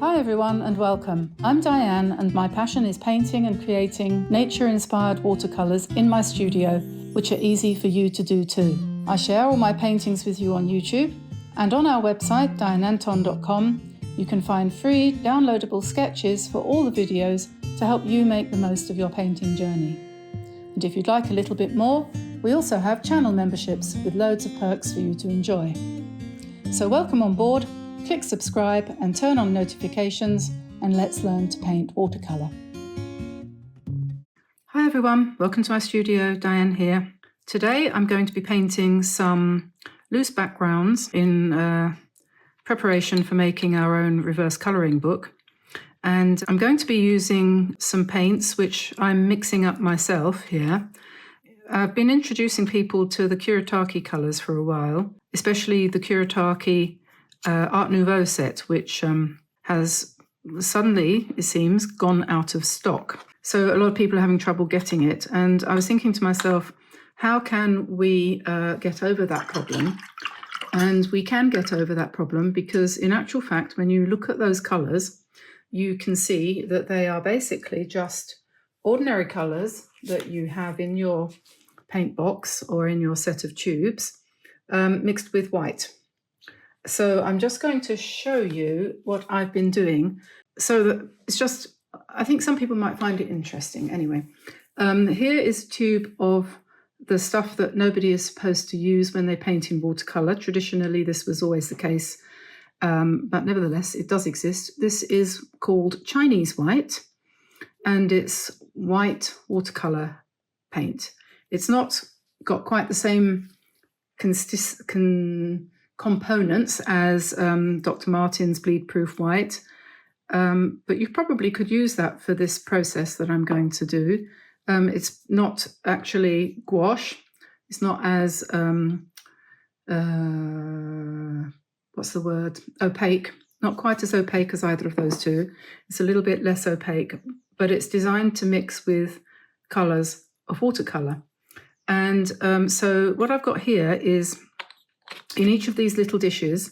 Hi everyone and welcome. I'm Diane and my passion is painting and creating nature-inspired watercolours in my studio, which are easy for you to do too. I share all my paintings with you on YouTube, and on our website dianeantone.com you can find free downloadable sketches for all the videos to help you make the most of your painting journey. And if you'd like a little bit more, we also have channel memberships with loads of perks for you to enjoy. So welcome on board. Click subscribe and turn on notifications, and let's learn to paint watercolour. Hi everyone, welcome to my studio, Diane here. Today I'm going to be painting some loose backgrounds in preparation for making our own reverse colouring book. And I'm going to be using some paints which I'm mixing up myself here. I've been introducing people to the Kuretake colours for a while, especially the Kuretake Art Nouveau set, which has suddenly, it seems, gone out of stock. So a lot of people are having trouble getting it. And I was thinking to myself, how can we get over that problem? And we can get over that problem because in actual fact, when you look at those colours, you can see that they are basically just ordinary colours that you have in your paint box or in your set of tubes mixed with white. So I'm just going to show you what I've been doing. So that it's just, I think some people might find it interesting. Anyway, here is a tube of the stuff that nobody is supposed to use when they paint in watercolour. Traditionally, this was always the case, but nevertheless, it does exist. This is called Chinese white, and it's white watercolour paint. It's not got quite the same components as Dr. Martin's bleed proof white, but you probably could use that for this process that I'm going to do. It's not actually gouache. It's not as what's the word, opaque, not quite as opaque as either of those two. It's a little bit less opaque, but it's designed to mix with colours of watercolour. And so what I've got here is, in each of these little dishes,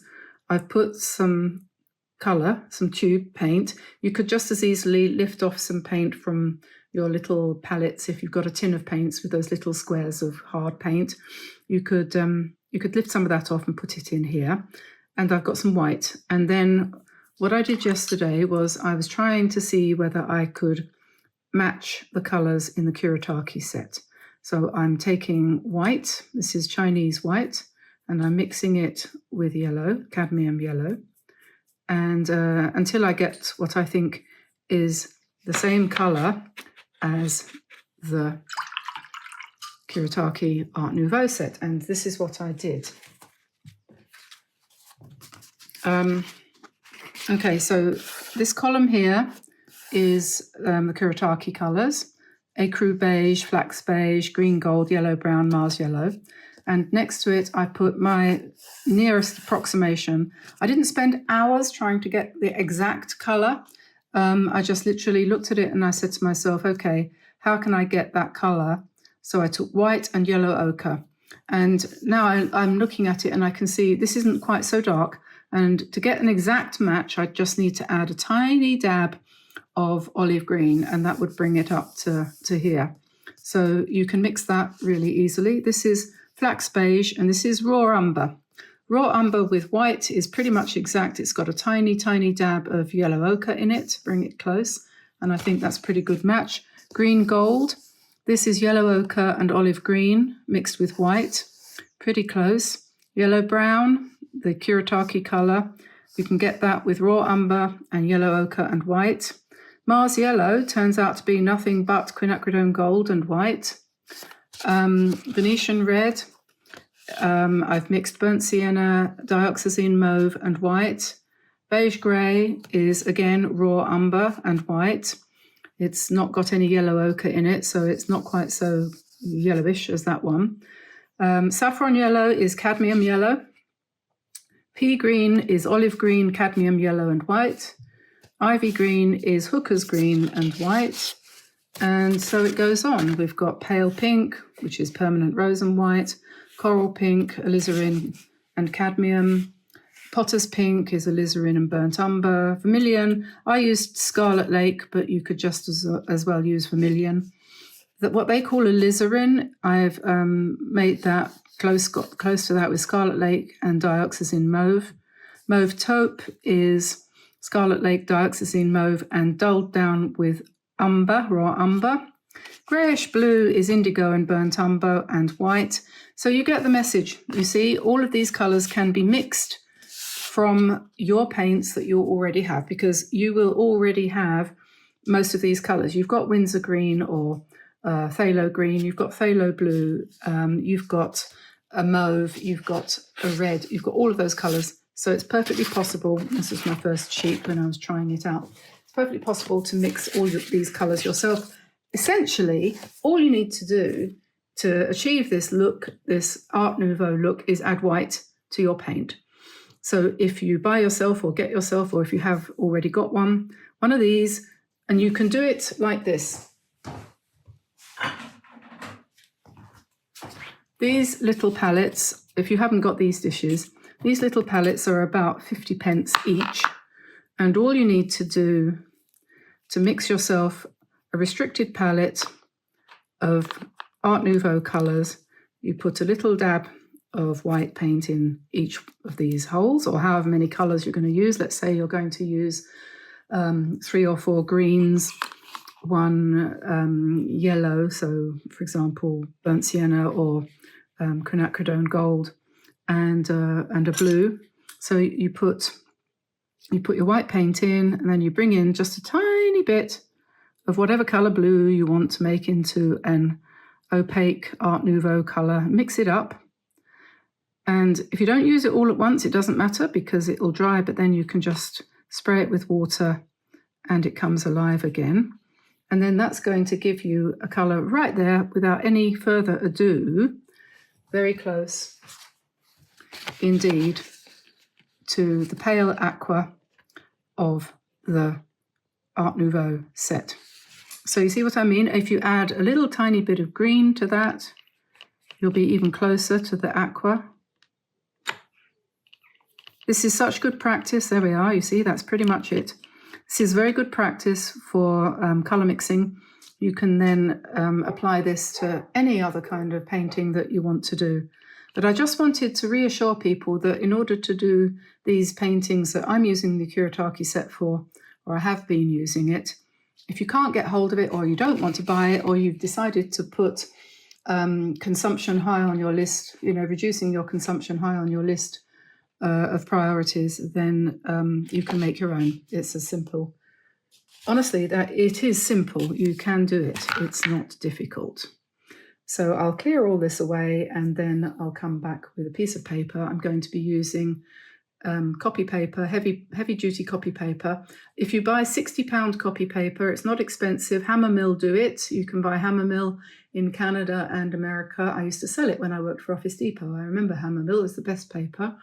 I've put some colour, some tube paint. You could just as easily lift off some paint from your little palettes if you've got a tin of paints with those little squares of hard paint. You could lift some of that off and put it in here. And I've got some white. And then what I did yesterday was I was trying to see whether I could match the colours in the Kuretake set. So I'm taking white, this is Chinese white, and I'm mixing it with yellow, cadmium yellow, and until I get what I think is the same colour as the Kuretake Art Nouveau set. And this is what I did. Okay, so this column here is the Kuretake colours: ecru beige, flax beige, green gold, yellow brown, Mars yellow. And next to it, I put my nearest approximation. I didn't spend hours trying to get the exact colour. I just literally looked at it and I said to myself, okay, how can I get that colour? So I took white and yellow ochre. And now I'm looking at it and I can see this isn't quite so dark. And to get an exact match, I just need to add a tiny dab of olive green, and that would bring it up to here. So you can mix that really easily. This is flax beige, and this is raw umber. Raw umber with white is pretty much exact. It's got a tiny, tiny dab of yellow ochre in it to bring it close, and I think that's a pretty good match. Green gold. This is yellow ochre and olive green mixed with white. Pretty close. Yellow brown, the Kuretake colour. You can get that with raw umber and yellow ochre and white. Mars yellow turns out to be nothing but quinacridone gold and white. Venetian red, I've mixed burnt sienna, dioxazine mauve and white. Beige grey is again raw umber and white. It's not got any yellow ochre in it, so it's not quite so yellowish as that one. Saffron yellow is cadmium yellow. Pea green is olive green, cadmium yellow and white. Ivy green is hooker's green and white. And so it goes on. We've got pale pink, which is permanent rose and white, coral pink, alizarin and cadmium, Potter's Pink is alizarin and burnt umber. Vermilion, I used Scarlet Lake, but you could just as well use vermilion. What they call alizarin, I've made that got close to that with Scarlet Lake and dioxazine mauve. Mauve taupe is Scarlet Lake, dioxazine mauve, and dulled down with umber, raw umber. Greyish blue is indigo and burnt umber and white. So you get the message. You see, all of these colours can be mixed from your paints that you already have, because you will already have most of these colours. You've got Windsor green or phthalo green, you've got phthalo blue, you've got a mauve, you've got a red, you've got all of those colours. So it's perfectly possible, this is my first sheet when I was trying it out, it's perfectly possible to mix all of these colours yourself. Essentially, all you need to do to achieve this look, this Art Nouveau look, is add white to your paint. So if you buy yourself or get yourself, or if you have already got one of these, and you can do it like this. These little palettes, if you haven't got these dishes, these little palettes are about 50p each. And all you need to do to mix yourself a restricted palette of Art Nouveau colours, you put a little dab of white paint in each of these holes, or however many colours you're going to use. Let's say you're going to use 3 or 4 greens, 1 yellow, so for example burnt sienna or quinacridone gold, and a blue. So you put your white paint in, and then you bring in just a tiny bit of whatever colour blue you want to make into an opaque Art Nouveau colour. Mix it up, and if you don't use it all at once, it doesn't matter because it will dry, but then you can just spray it with water and it comes alive again. And then that's going to give you a colour right there without any further ado, very close indeed to the pale aqua of the Art Nouveau set. So you see what I mean? If you add a little tiny bit of green to that, you'll be even closer to the aqua. This is such good practice. There we are. You see, that's pretty much it. This is very good practice for colour mixing. You can then apply this to any other kind of painting that you want to do. But I just wanted to reassure people that in order to do these paintings that I'm using the Kuretake set for, or I have been using it, if you can't get hold of it, or you don't want to buy it, or you've decided to put consumption high on your list, reducing your consumption high on your list of priorities, then you can make your own. It's as simple. Honestly, that it is simple. You can do it. It's not difficult. So I'll clear all this away, and then I'll come back with a piece of paper. I'm going to be using copy paper, heavy duty copy paper. If you buy £60 copy paper, it's not expensive. Hammermill do it. You can buy Hammermill in Canada and America. I used to sell it when I worked for Office Depot. I remember Hammermill is the best paper.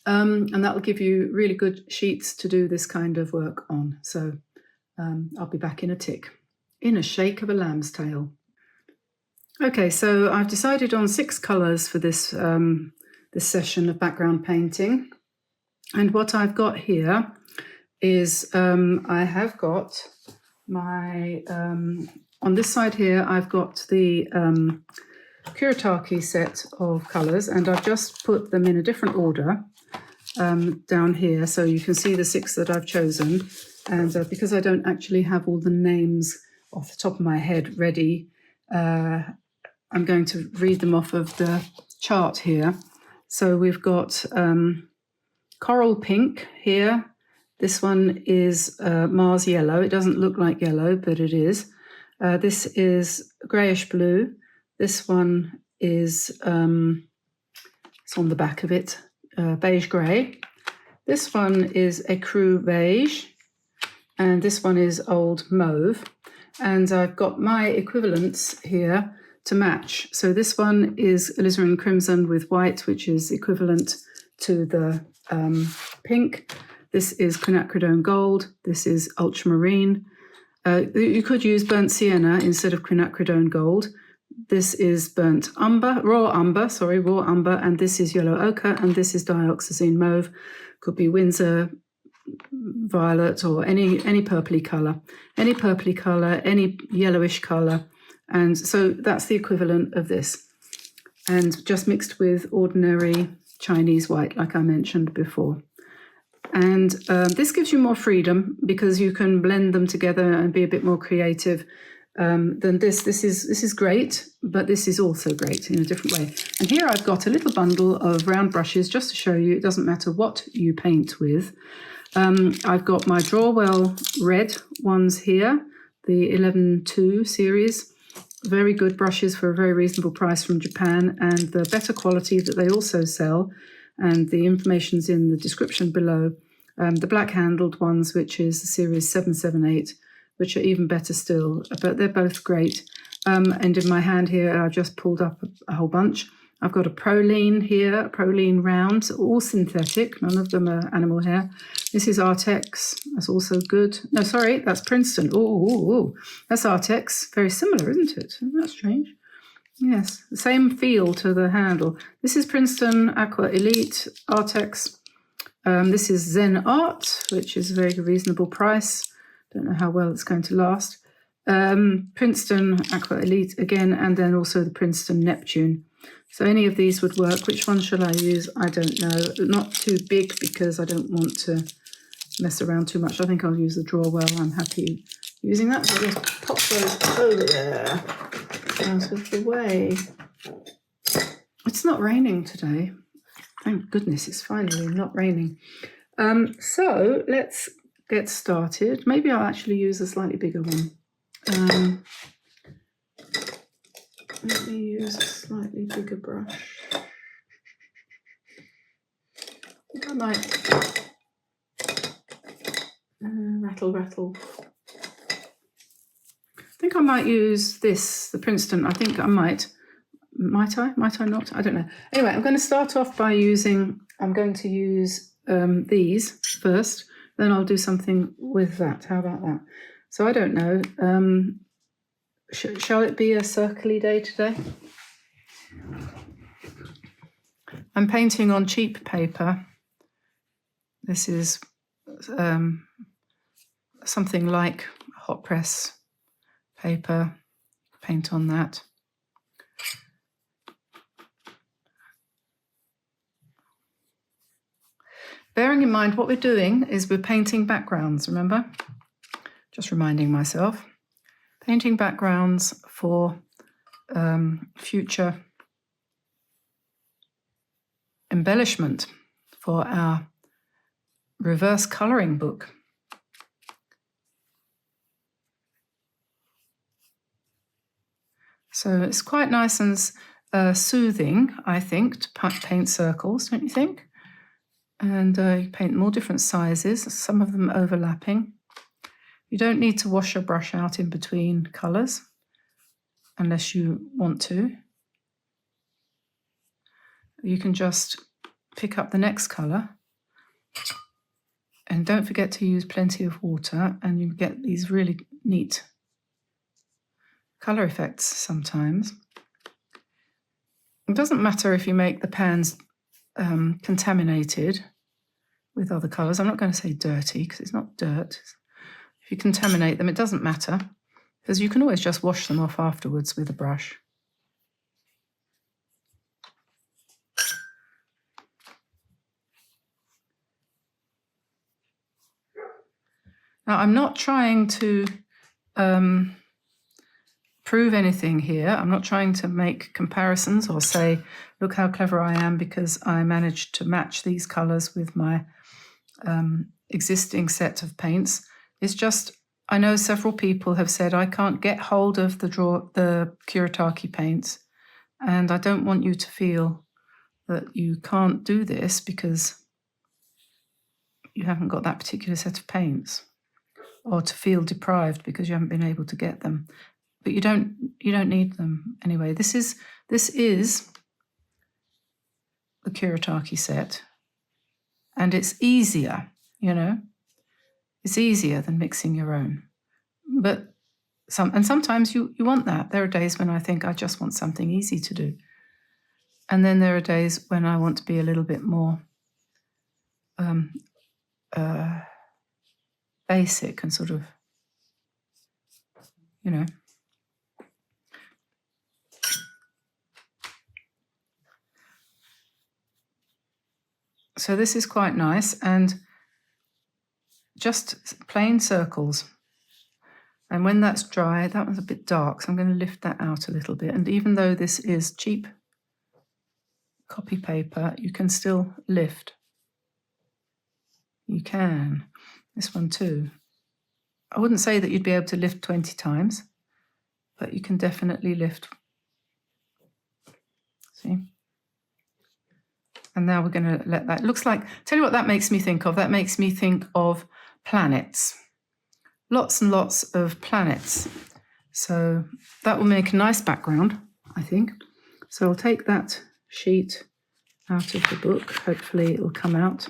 And that will give you really good sheets to do this kind of work on. So I'll be back in a tick, in a shake of a lamb's tail. Okay, so I've decided on 6 colours for this this session of background painting. And what I've got here is I have got my, on this side here, I've got the Kuretake set of colours, and I've just put them in a different order down here, so you can see the 6 that I've chosen. And because I don't actually have all the names off the top of my head ready, I'm going to read them off of the chart here. So we've got Coral Pink here. This one is Mars Yellow. It doesn't look like yellow, but it is. This is Greyish Blue. This one is, it's on the back of it, Beige Grey. This one is Ecru Beige. And this one is Old Mauve. And I've got my equivalents here to match. So this one is alizarin crimson with white, which is equivalent to the pink. This is quinacridone gold. This is ultramarine. You could use burnt sienna instead of quinacridone gold. This is burnt umber, raw umber, and this is yellow ochre, and this is dioxazine mauve. Could be Windsor violet or any purpley colour, any yellowish colour. And so that's the equivalent of this. And just mixed with ordinary Chinese white, like I mentioned before. And this gives you more freedom because you can blend them together and be a bit more creative than this. This is great, but this is also great in a different way. And here I've got a little bundle of round brushes just to show you it doesn't matter what you paint with. I've got my Drawwell red ones here, the 11-2 series. Very good brushes for a very reasonable price from Japan, and the better quality that they also sell, and the information's in the description below. The black-handled ones, which is the series 778, which are even better still, but they're both great. And in my hand here, I've just pulled up a whole bunch. I've got a Proline here, Proline round, all synthetic, none of them are animal hair. This is Artex, that's also good. No, sorry, that's Princeton. Oh, that's Artex, very similar, isn't it? Isn't that strange? Yes, the same feel to the handle. This is Princeton Aqua Elite Artex. This is Zen Art, which is a very reasonable price. Don't know how well it's going to last. Princeton Aqua Elite again, and then also the Princeton Neptune. So any of these would work. Which one shall I use? I don't know. Not too big because I don't want to mess around too much. I think I'll use the Drawwell. I'm happy using that. So I'll just pop those over there out of the way. It's not raining today. Thank goodness it's finally not raining. So let's get started. Maybe I'll actually use a slightly bigger one. Let me use a slightly bigger brush. I think I might rattle. I think I might use this, the Princeton. I think I might. Might I not? I don't know. Anyway, I'm going to start off by I'm going to use these first, then I'll do something with that. How about that? So I don't know. Shall it be a circly day today? I'm painting on cheap paper. This is something like hot press paper. Paint on that. Bearing in mind what we're doing is we're painting backgrounds, remember? Just reminding myself. Painting backgrounds for future embellishment for our reverse colouring book. So it's quite nice and soothing, I think, to paint circles, don't you think? And you paint them all different sizes, some of them overlapping. You don't need to wash your brush out in between colours unless you want to. You can just pick up the next colour, and don't forget to use plenty of water, and you get these really neat colour effects sometimes. It doesn't matter if you make the pans contaminated with other colours. I'm not going to say dirty because it's not dirt. If you contaminate them, it doesn't matter because you can always just wash them off afterwards with a brush. Now, I'm not trying to prove anything here. I'm not trying to make comparisons or say, look how clever I am because I managed to match these colours with my existing set of paints. It's just, I know several people have said, I can't get hold of the Kuretake paints, and I don't want you to feel that you can't do this because you haven't got that particular set of paints, or to feel deprived because you haven't been able to get them. But you don't need them anyway. This is the Kuretake set, and it's easier, you know. It's easier than mixing your own. But sometimes you want that. There are days when I think I just want something easy to do. And then there are days when I want to be a little bit more basic and sort of, you know. So this is quite nice, and just plain circles. And when that's dry, that one's a bit dark, so I'm going to lift that out a little bit. And even though this is cheap copy paper, you can still lift. You can. This one too. I wouldn't say that you'd be able to lift 20 times, but you can definitely lift. See? And now we're going to let that, it looks like, tell you what that makes me think of. That makes me think of planets. Lots and lots of planets. So that will make a nice background, I think. So I'll take that sheet out of the book. Hopefully it will come out.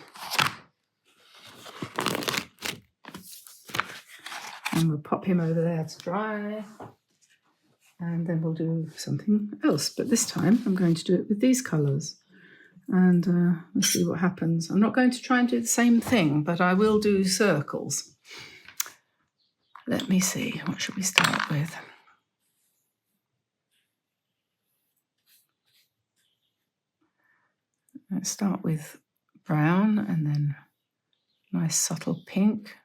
And we'll pop him over there to dry. And then we'll do something else. But this time I'm going to do it with these colours. And we'll see what happens. I'm not going to try and do the same thing, but I will do circles. Let me see, what should we start with? Let's start with brown and then nice subtle pink.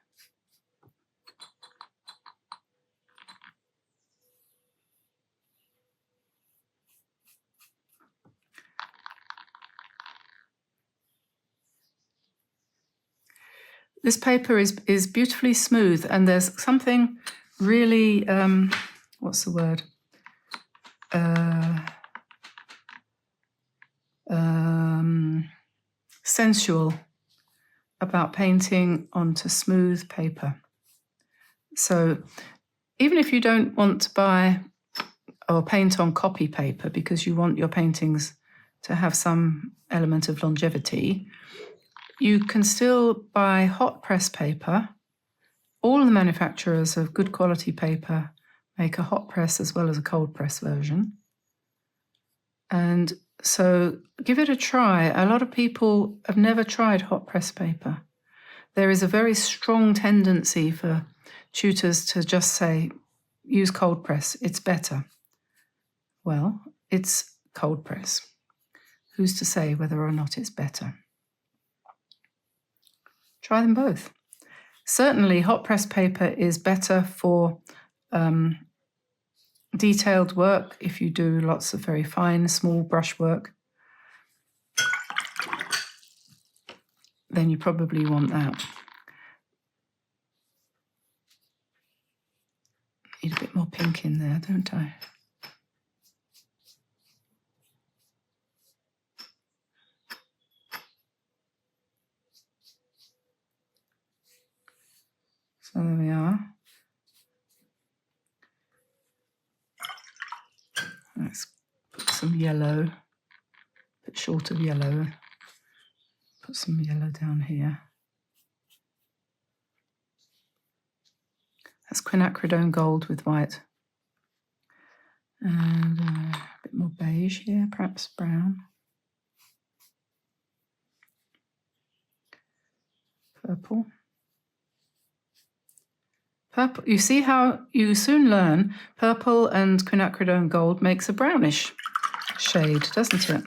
This paper is beautifully smooth, and there's something really, what's the word? Sensual about painting onto smooth paper. So even if you don't want to buy or paint on copy paper because you want your paintings to have some element of longevity, you can still buy hot press paper. All the manufacturers of good quality paper make a hot press as well as a cold press version. And so give it a try. A lot of people have never tried hot press paper. There is a very strong tendency for tutors to just say, use cold press, it's better. Well, it's cold press. Who's to say whether or not it's better? Try them both. Certainly, hot press paper is better for detailed work if you do lots of very fine, small brush work. Then you probably want that. Need a bit more pink in there, don't I? So there we are. Let's put some yellow, a bit short of yellow. Put some yellow down here. That's quinacridone gold with white. And a bit more beige here, perhaps brown. Purple. Purple. You see how you soon learn purple and quinacridone gold makes a brownish shade, doesn't it?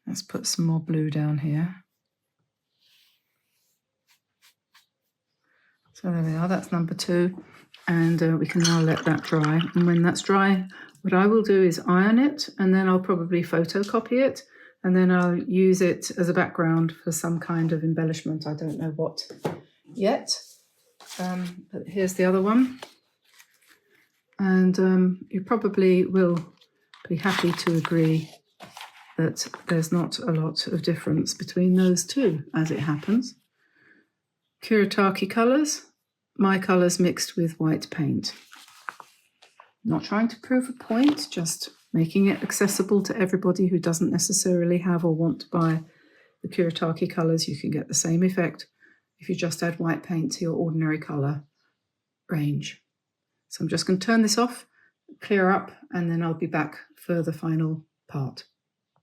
Let's put some more blue down here. So there we are, that's number 2. And we can now let that dry. And when that's dry, what I will do is iron it, and then I'll probably photocopy it, and then I'll use it as a background for some kind of embellishment. I don't know what yet. But here's the other one. And you probably will be happy to agree that there's not a lot of difference between those two, as it happens. Kuretake colours, my colours mixed with white paint. Not trying to prove a point, just making it accessible to everybody who doesn't necessarily have or want to buy the Kuretake colours. You can get the same effect if you just add white paint to your ordinary colour range. So I'm just going to turn this off, clear up, and then I'll be back for the final part.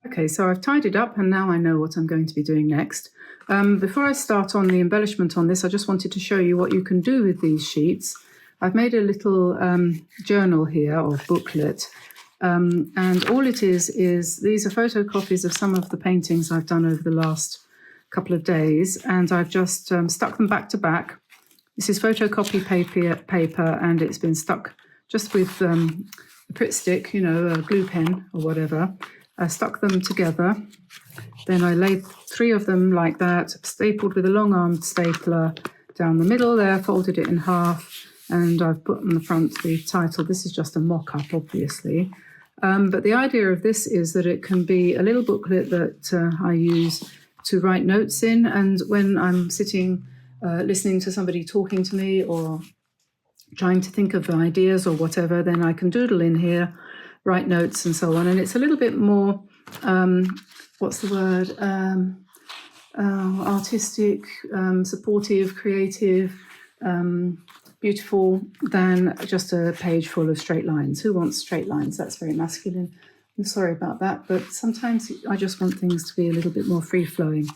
Okay, so I've tidied up and now I know what I'm going to be doing next. Before I start on the embellishment on this, I just wanted to show you what you can do with these sheets. I've made a little journal here, or booklet, and all it is these are photocopies of some of the paintings I've done over the last couple of days, and I've just stuck them back to back. This is photocopy paper, and it's been stuck just with a Pritt stick, you know, a glue pen or whatever. I stuck them together. Then I laid 3 of them like that, stapled with a long-armed stapler down the middle there, folded it in half, and I've put on the front the title. This is just a mock-up, obviously. But the idea of this is that it can be a little booklet that I use to write notes in, and when I'm sitting listening to somebody talking to me or trying to think of ideas or whatever, then I can doodle in here, write notes and so on. And it's a little bit more, what's the word, artistic, supportive, creative, beautiful than just a page full of straight lines. Who wants straight lines? That's very masculine. I'm sorry about that, but sometimes I just want things to be a little bit more free-flowing.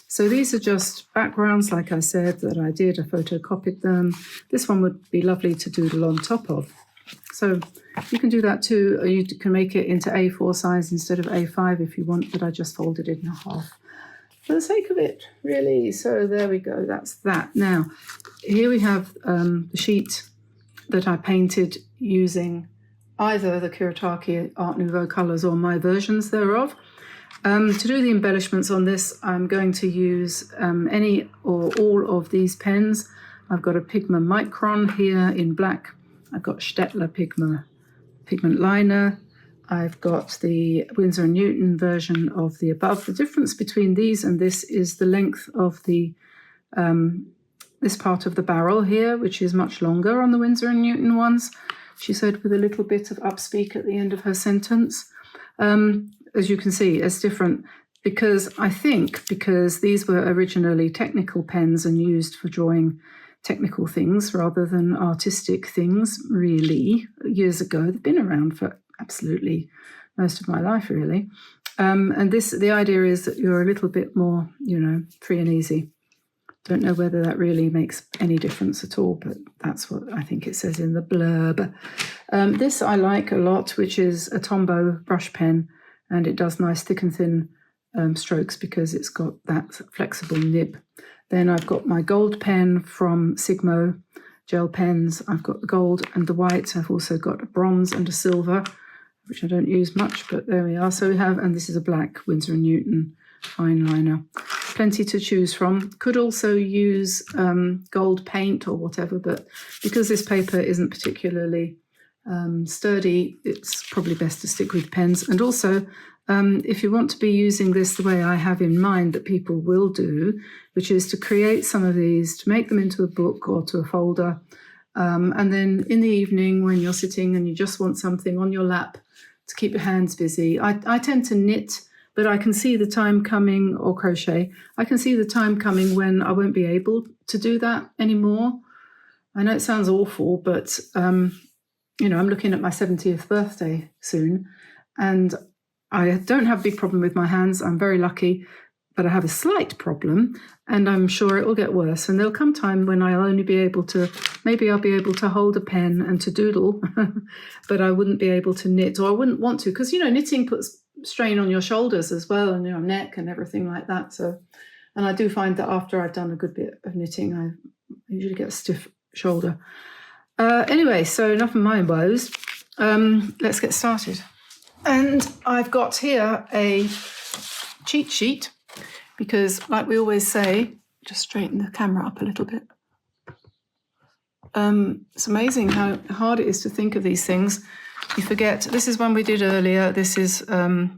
So these are just backgrounds, like I said, that I did. I photocopied them. This one would be lovely to doodle on top of. So you can do that too. Or you can make it into A4 size instead of A5 if you want, but I just folded it in half for the sake of it, really. So there we go. That's that. Now, here we have the sheet that I painted using either the Kuretake Art Nouveau colours or my versions thereof. To do the embellishments on this, I'm going to use any or all of these pens. I've got a Pigma Micron here in black. I've got Staedtler pigment liner. I've got the Winsor & Newton version of the above. The difference between these and this is the length of the this part of the barrel here, which is much longer on the Winsor & Newton ones, she said with a little bit of upspeak at the end of her sentence. As you can see, it's different because these were originally technical pens and used for drawing technical things rather than artistic things, really, years ago. They've been around for absolutely most of my life, really. And the idea is that you're a little bit more, you know, free and easy. Don't know whether that really makes any difference at all, but that's what I think it says in the blurb. This I like a lot, which is a Tombow brush pen, and it does nice thick and thin strokes because it's got that flexible nib. Then I've got my gold pen from Sigmo gel pens. I've got the gold and the white. I've also got a bronze and a silver, which I don't use much, but there we are. So we have, and this is a black Winsor & Newton fine liner. Plenty to choose from. Could also use gold paint or whatever, but because this paper isn't particularly sturdy, it's probably best to stick with pens. And also, if you want to be using this the way I have in mind that people will do, which is to create some of these, to make them into a book or to a folder, and then in the evening when you're sitting and you just want something on your lap to keep your hands busy. I tend to knit, but I can see the time coming, or crochet. I can see the time coming when I won't be able to do that anymore. I know it sounds awful, but you know, I'm looking at my 70th birthday soon, and I don't have a big problem with my hands. I'm very lucky, but I have a slight problem, and I'm sure it will get worse. And there'll come time when I'll only be able to, maybe I'll be able to hold a pen and to doodle, but I wouldn't be able to knit, or I wouldn't want to, because, you know, knitting puts strain on your shoulders as well, and your neck and everything like that. So, and I do find that after I've done a good bit of knitting, I usually get a stiff shoulder. Anyway, so enough of my woes. Let's get started. And I've got here a cheat sheet because, like we always say, just straighten the camera up a little bit. It's amazing how hard it is to think of these things. You forget. This is one we did earlier. This is a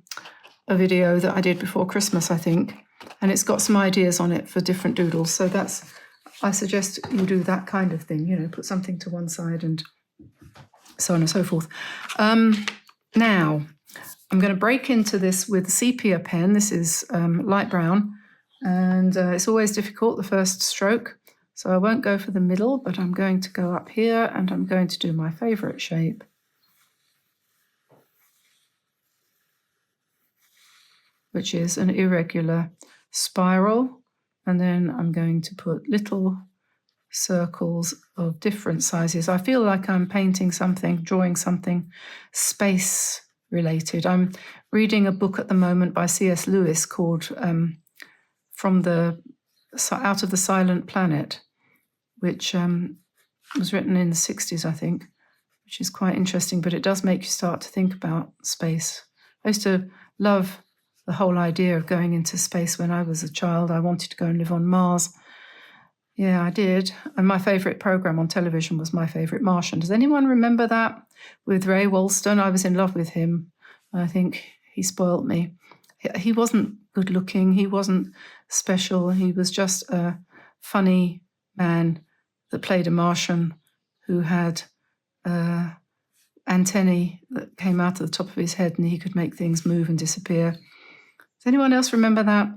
video that I did before Christmas, I think, and it's got some ideas on it for different doodles. So that's, I suggest you do that kind of thing, you know, put something to one side and so on and so forth. Now, I'm going to break into this with the sepia pen. This is light brown, and it's always difficult, the first stroke. So I won't go for the middle, but I'm going to go up here and I'm going to do my favourite shape. which is an irregular spiral. And then I'm going to put little circles of different sizes. I feel like I'm painting something, drawing something space related. I'm reading a book at the moment by C.S. Lewis called Out of the Silent Planet, which was written in the 60s, I think, which is quite interesting, but it does make you start to think about space. I used to love the whole idea of going into space when I was a child. I wanted to go and live on Mars. Yeah, I did. And my favourite programme on television was My Favourite Martian. Does anyone remember that? With Ray Walston. I was in love with him. I think he spoilt me. He wasn't good looking. He wasn't special. He was just a funny man that played a Martian who had antennae that came out of the top of his head, and he could make things move and disappear. Does anyone else remember that?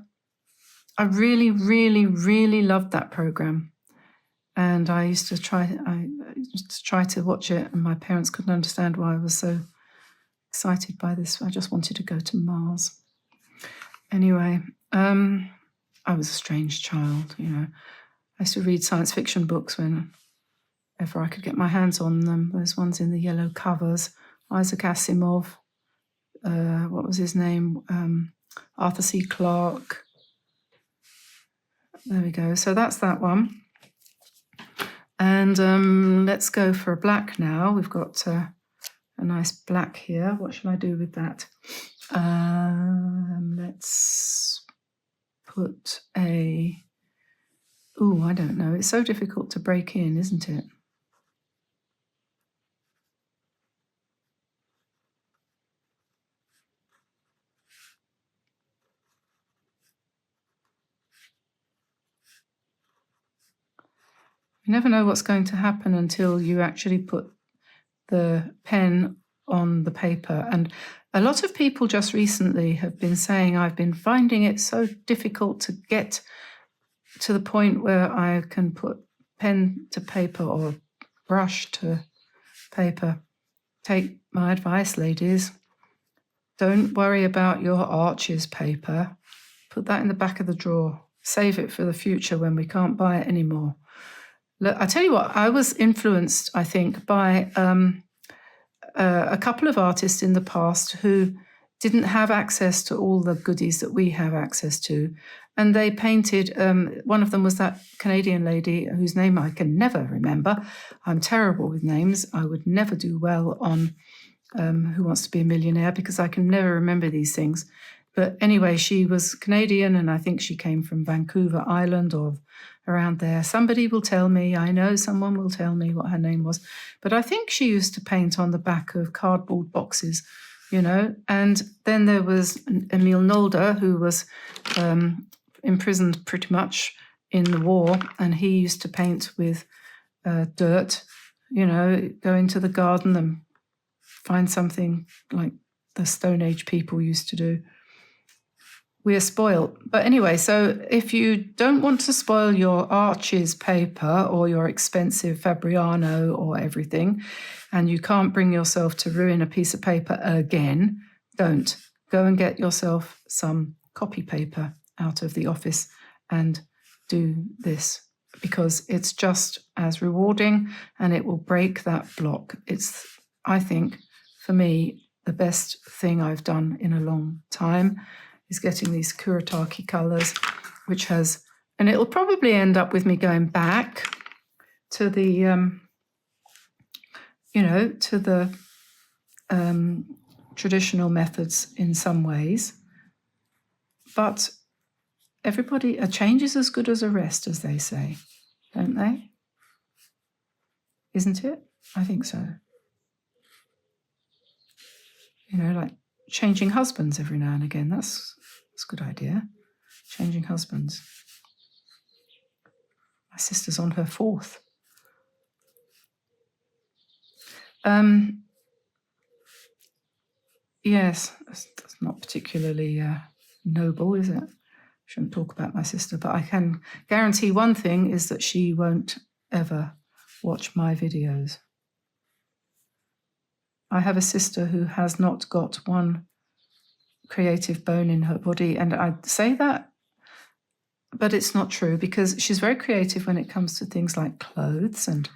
I really, really, really loved that program, and I used to try to watch it, and my parents couldn't understand why I was so excited by this. I just wanted to go to Mars. Anyway, I was a strange child, you know. I used to read science fiction books whenever I could get my hands on them. Those ones in the yellow covers. Isaac Asimov. What was his name? Arthur C. Clarke. There we go. So that's that one. And let's go for a black now. We've got a nice black here. What shall I do with that? Let's put a... Ooh, I don't know. It's so difficult to break in, isn't it? You never know what's going to happen until you actually put the pen on the paper. And a lot of people just recently have been saying, I've been finding it so difficult to get to the point where I can put pen to paper or brush to paper. Take my advice, ladies. Don't worry about your arches paper. Put that in the back of the drawer. Save it for the future when we can't buy it anymore. Look, I tell you what, I was influenced, I think, by a couple of artists in the past who didn't have access to all the goodies that we have access to. And they painted, one of them was that Canadian lady whose name I can never remember. I'm terrible with names. I would never do well on Who Wants to Be a Millionaire because I can never remember these things. But anyway, she was Canadian, and I think she came from Vancouver Island or around there. Somebody will tell me, I know someone will tell me what her name was. But I think she used to paint on the back of cardboard boxes, you know. And then there was Emil Nolde, who was imprisoned pretty much in the war, and he used to paint with dirt, you know, go into the garden and find something like the Stone Age people used to do. We are spoiled. But anyway, so if you don't want to spoil your arches paper or your expensive Fabriano or everything, and you can't bring yourself to ruin a piece of paper again, don't. Go and get yourself some copy paper out of the office and do this, because it's just as rewarding and it will break that block. It's, I think, for me, the best thing I've done in a long time is getting these Kuretake colours, which has, and it'll probably end up with me going back to the, you know, to the traditional methods in some ways. But everybody, a change is as good as a rest, as they say, don't they? Isn't it? I think so. You know, like changing husbands every now and again. That's a good idea. Changing husbands. My sister's on her fourth. Yes, that's not particularly noble, is it? Shouldn't talk about my sister, but I can guarantee one thing is that she won't ever watch my videos. I have a sister who has not got one creative bone in her body. And I say that, but it's not true, because she's very creative when it comes to things like clothes and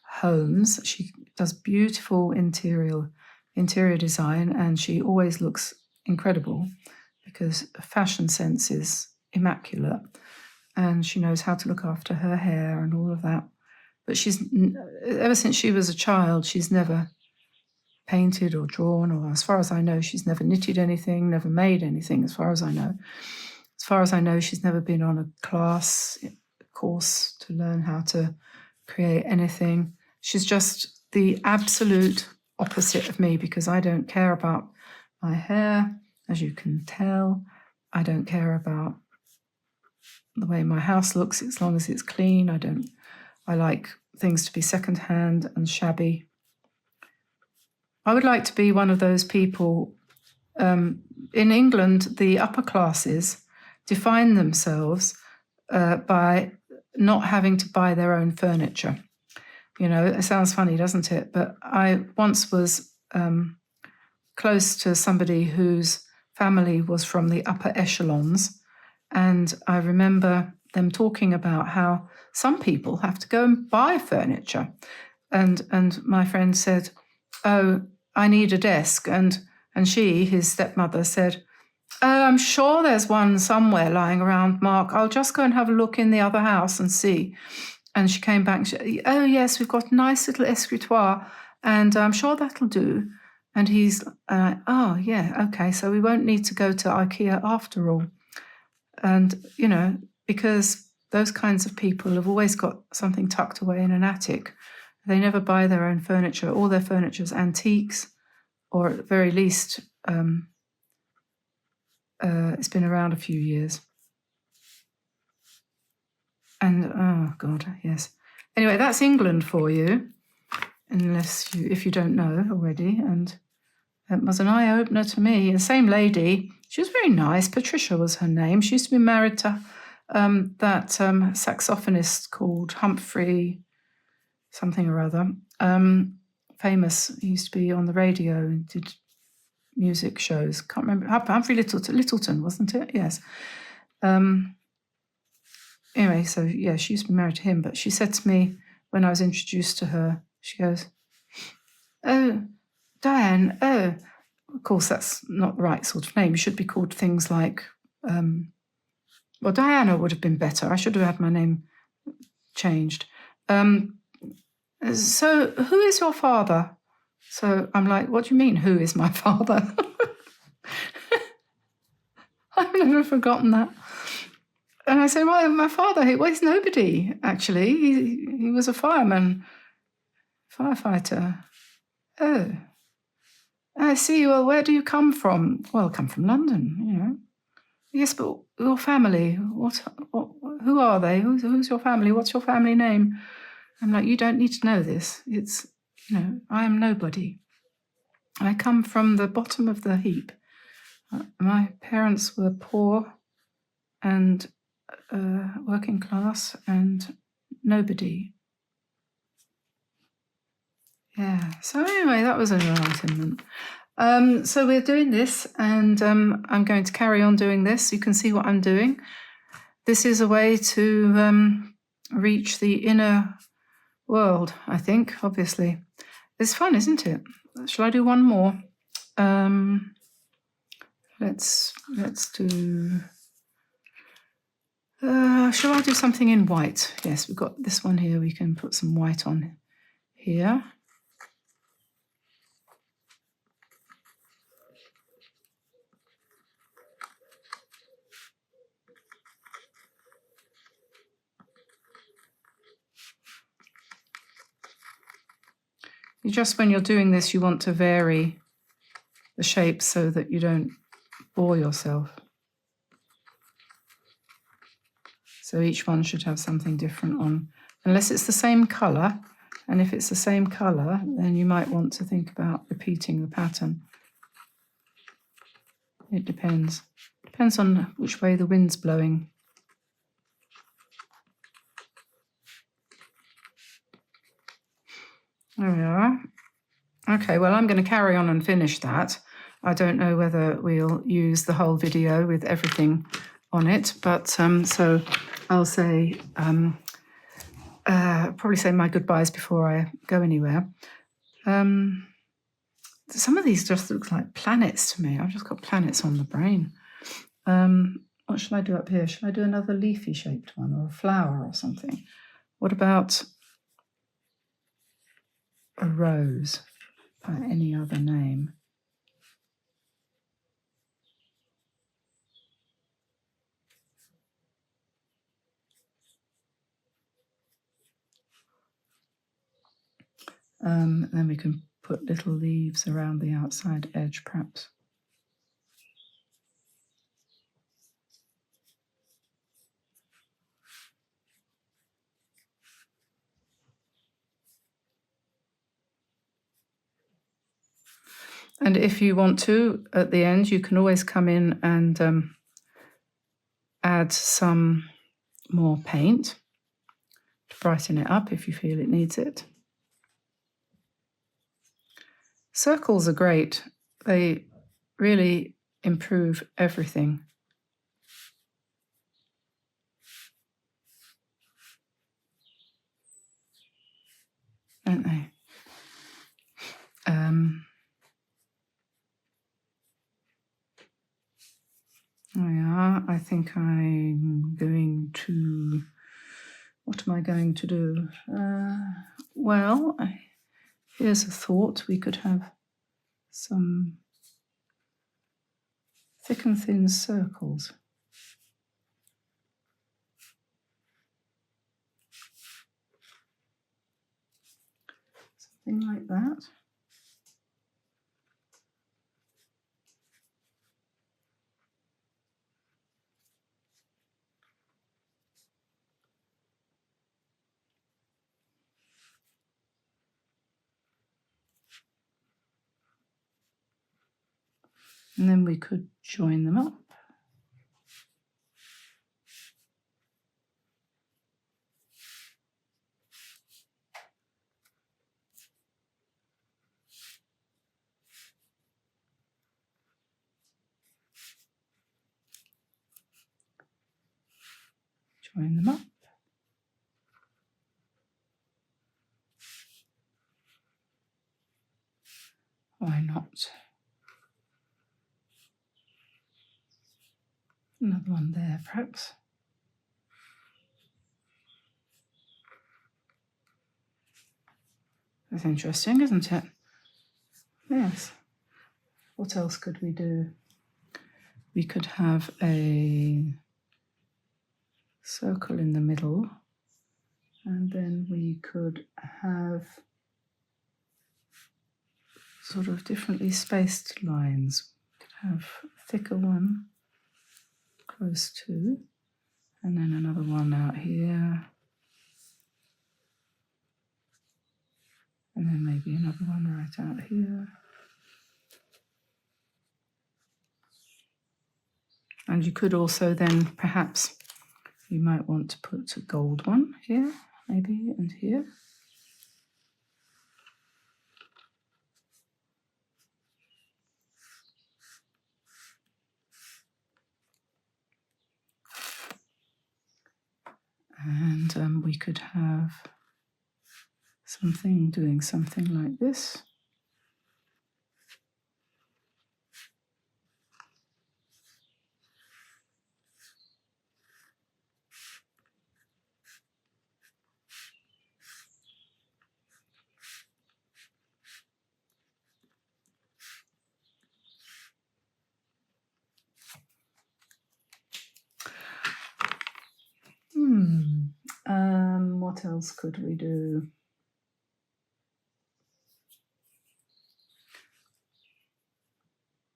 homes. She does beautiful interior design, and she always looks incredible because fashion sense is immaculate, and she knows how to look after her hair and all of that. But ever since she was a child, she's never painted or drawn, or as far as I know, she's never knitted anything, never made anything, as far as I know. As far as I know, she's never been on a course to learn how to create anything. She's just the absolute opposite of me, because I don't care about my hair, as you can tell. I don't care about the way my house looks, as long as it's clean. I like things to be secondhand and shabby. I would like to be one of those people. In England, the upper classes define themselves by not having to buy their own furniture. You know, it sounds funny, doesn't it? But I once was close to somebody whose family was from the upper echelons, and I remember them talking about how some people have to go and buy furniture. And my friend said, "Oh, I need a desk." And she, his stepmother, said, "Oh, I'm sure there's one somewhere lying around, Mark. I'll just go and have a look in the other house and see." And she came back and she said, "Oh, yes, we've got a nice little escritoire, and I'm sure that'll do." And he's, "Oh, yeah, okay, so we won't need to go to IKEA after all." And, you know, because those kinds of people have always got something tucked away in an attic. They never buy their own furniture. All their furniture is antiques, or at the very least, it's been around a few years. And, oh, God, yes. Anyway, that's England for you, if you don't know already. And it was an eye-opener to me. The same lady, she was very nice. Patricia was her name. She used to be married to that saxophonist called Humphrey something or other. Famous. He used to be on the radio and did music shows. Can't remember. Humphrey Littleton, wasn't it? Yes. Anyway, so yeah, she used to be married to him. But she said to me when I was introduced to her, she goes, "Oh, Diane, oh." Of course, that's not the right sort of name. You should be called things like, well, Diana would have been better. I should have had my name changed. "So who is your father?" So I'm like, "What do you mean, who is my father?" I've never forgotten that. And I said, "Well, my father, he's nobody, actually. He was a firefighter." "Oh, I see. Well, where do you come from?" "Well, I come from London, you know." "Yes, but your family, who are they? Who's your family? What's your family name?" I'm like, "You don't need to know this. It's, you know, I am nobody. I come from the bottom of the heap. My parents were poor and working class and nobody." Yeah, so anyway, that was an enlightenment. So we're doing this, and I'm going to carry on doing this. You can see what I'm doing. This is a way to reach the inner world, I think, obviously. It's fun, isn't it? Shall I do one more? Let's do... shall I do something in white? Yes, we've got this one here. We can put some white on here. When you're doing this, you want to vary the shapes so that you don't bore yourself. So each one should have something different on, unless it's the same colour. And if it's the same colour, then you might want to think about repeating the pattern. It depends. Depends on which way the wind's blowing. There we are. Okay, well, I'm going to carry on and finish that. I don't know whether we'll use the whole video with everything on it, but so I'll say, probably say my goodbyes before I go anywhere. Some of these just look like planets to me. I've just got planets on the brain. What shall I do up here? Shall I do another leafy shaped one or a flower or something? What about a rose by any other name? Then we can put little leaves around the outside edge, perhaps. And if you want to, at the end, you can always come in and add some more paint to brighten it up if you feel it needs it. Circles are great. They really improve everything. Don't they? There we are. I think I'm going to... What am I going to do? Well, here's a thought. We could have some thick and thin circles. Something like that. And then we could join them up. Join them up. Why not? Another one there, perhaps. That's interesting, isn't it? Yes. What else could we do? We could have a circle in the middle, and then we could have sort of differently spaced lines. We could have a thicker one close to, and then another one out here, and then maybe another one right out here. And you could also then, perhaps, you might want to put a gold one here, maybe, and here. And we could have something doing something like this. What else could we do?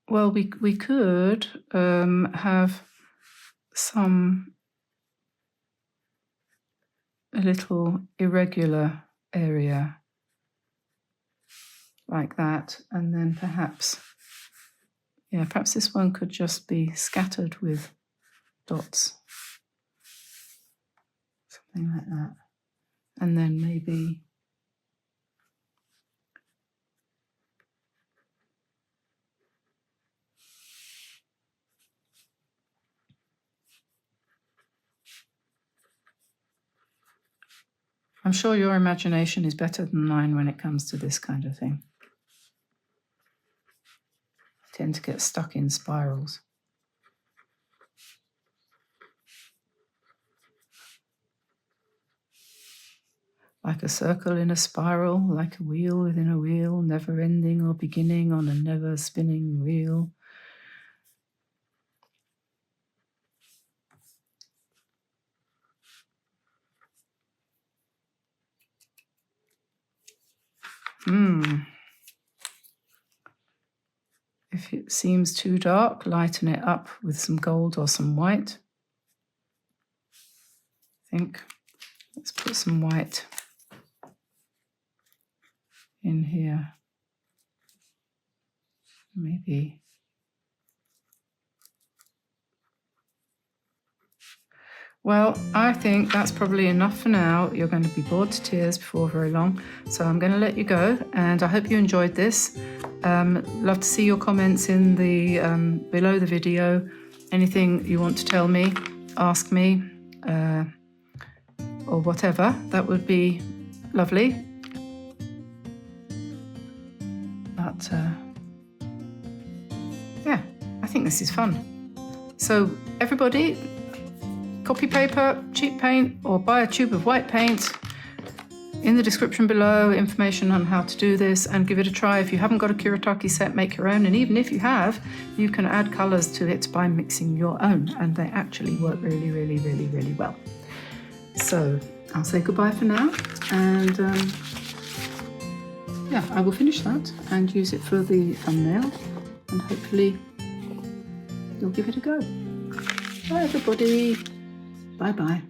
Well, we could have a little irregular area like that, and then perhaps this one could just be scattered with dots, something like that, and then maybe I'm sure your imagination is better than mine when it comes to this kind of thing. I tend to get stuck in spirals. Like a circle in a spiral, like a wheel within a wheel, never ending or beginning on a never spinning wheel. If it seems too dark, lighten it up with some gold or some white. I think. Let's put some white in here. Maybe. Well, I think that's probably enough for now. You're going to be bored to tears before very long. So I'm going to let you go, and I hope you enjoyed this. Love to see your comments in the below the video. Anything you want to tell me, ask me, or whatever. That would be lovely. But yeah, I think this is fun. So everybody, copy paper, cheap paint, or buy a tube of white paint. In the description below, information on how to do this, and give it a try. If you haven't got a Kuretake set, make your own, and even if you have, you can add colours to it by mixing your own, and they actually work really, really, really, really well. So I'll say goodbye for now, and yeah, I will finish that and use it for the thumbnail, and hopefully you'll give it a go. Bye everybody. Bye bye.